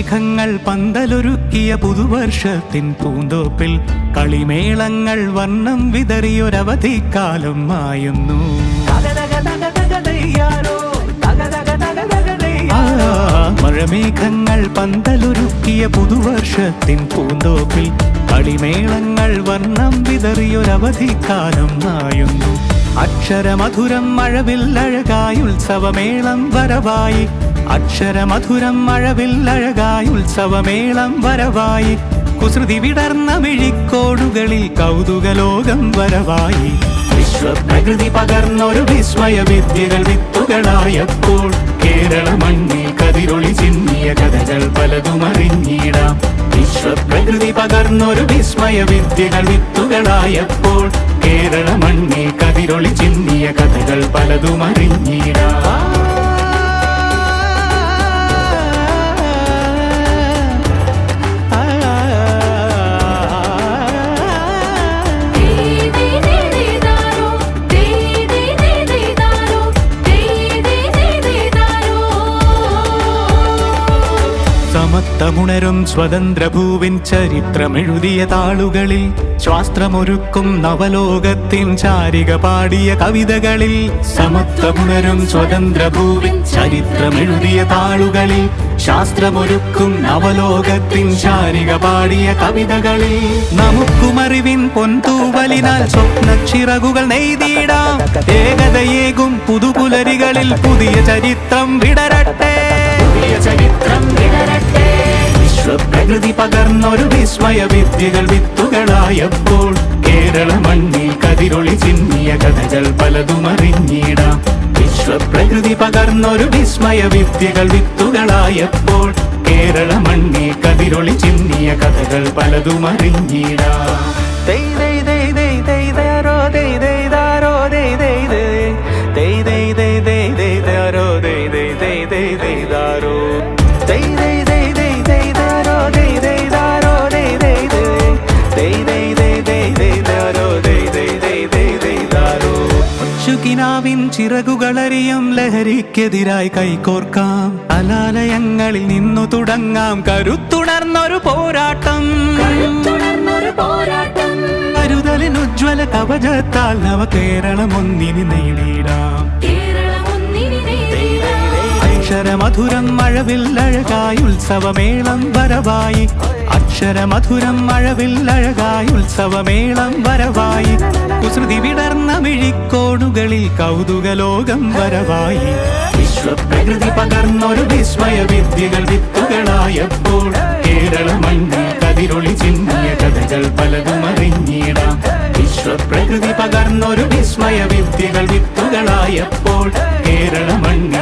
മഴമേഘങ്ങൾ പന്തലൊരുക്കിയ പുതുവർഷത്തിൻ പൂന്തോപ്പിൽ കളിമേളങ്ങൾ വർണ്ണം വിതറിയൊരവധിക്കാലം മായുന്നു. മഴമേഘങ്ങൾ പന്തലൊരുക്കിയ പുതുവർഷത്തിൻ പൂന്തോപ്പിൽ കളിമേളങ്ങൾ വർണ്ണം വിതറിയൊരവധിക്കാലം മായുന്നു. അക്ഷരമധുരം മഴവില്ലഴകായി ഉത്സവമേളം വരവായി. അക്ഷരമധുരം മഴവില്ലഴകായി ഉത്സവമേളം വരവായി. കുസൃതി വിടർന്ന മിഴിക്കോടുകളിൽ കൗതുകലോകം വരവായി. വിശ്വപ്രകൃതി പകർന്നൊരു വിസ്മയ വിദ്യകൾ വിത്തുകളായപ്പോൾ കേരള മണ്ണിൽ കതിരൊളി ചിന്നിയ കഥകൾ പലതും അറിഞ്ഞിടാം. വിശ്വപ്രകൃതി പകർന്നൊരു വിസ്മയ വിദ്യകൾ വിത്തുകളായപ്പോൾ കേരള മണ്ണിൽ കതിരൊളി ചിന്നിയ കഥകൾ പലതും അറിഞ്ഞിടാം. സമത്വമുണരും സ്വതന്ത്രഭൂവിൻ ചരിത്രമെഴുതിയ താളുകളിൽ ശാസ്ത്രമൊരുക്കും നവലോകത്തിൻ ചാരിക പാടിയ കവിതകളിൽ. സമത്വമുണരും സ്വതന്ത്രഭൂവിൻ ചരിത്രമെഴുതിയ താളുകളിൽ ശാസ്ത്രമൊരുക്കും നവലോകത്തിൻ ചാരിക പാടിയ കവിതകളിൽ. നമുക്കുമറിവിൻ പൊൻതൂവലിനാൽ സ്വപ്നച്ചിറകുകൾ നെയ്തിടാം. ഏകതയേകും പുതുപുലരികളിൽ പുതിയ ചരിത്രം വിടരട്ടെ. വിശ്വപ്രകൃതി പകർന്നൊരു വിസ്മയ വിദ്യകൾ വിത്തുകളായപ്പോൾ കേരള മണ്ണിൽ കതിരൊളി ചിന്നിയ കഥകൾ പലതും അറിഞ്ഞിടാം. വിശ്വപ്രകൃതി പകർന്നൊരു വിസ്മയ വിദ്യകൾ വിത്തുകളായപ്പോൾ കേരള മണ്ണിൽ കതിരൊളി ചിന്നിയ കഥകൾ പലതും അറിഞ്ഞിടാം. ിൻ ചിറകുകളറിയും ലഹരിക്കെതിരായി കൈകോർക്കാം. കലാലയങ്ങളിൽ നിന്നു തുടങ്ങാം കരുത്തുണർന്നൊരു പോരാട്ടം. കരുതലിനുജ്വല കവചത്താൽ നവ കേരളം ഒന്നിന് നേടിയിടാം. അക്ഷരമധുരം മഴവില്ലഴകായി ഉത്സവമേളം വരവായി. അക്ഷരമധുരം മഴവില്ലഴകായി ഉത്സവമേളം വരവായി. കുസൃതി വിടർന്ന മിഴിക്കോടുകളിൽ കൗതുകലോകം വരവായി. വിശ്വപ്രകൃതി പകർന്നൊരു വിസ്മയ വിദ്യകൾ വിത്തുകളായപ്പോൾ കേരള മണ്ണിൽ കതിരൊളി ചിന്നിയ കഥകൾ പലതും അറിഞ്ഞിടാം. വിശ്വപ്രകൃതി പകർന്നൊരു വിസ്മയ വിദ്യകൾ വിത്തുകളായപ്പോൾ കേരള മണ്ണിൽ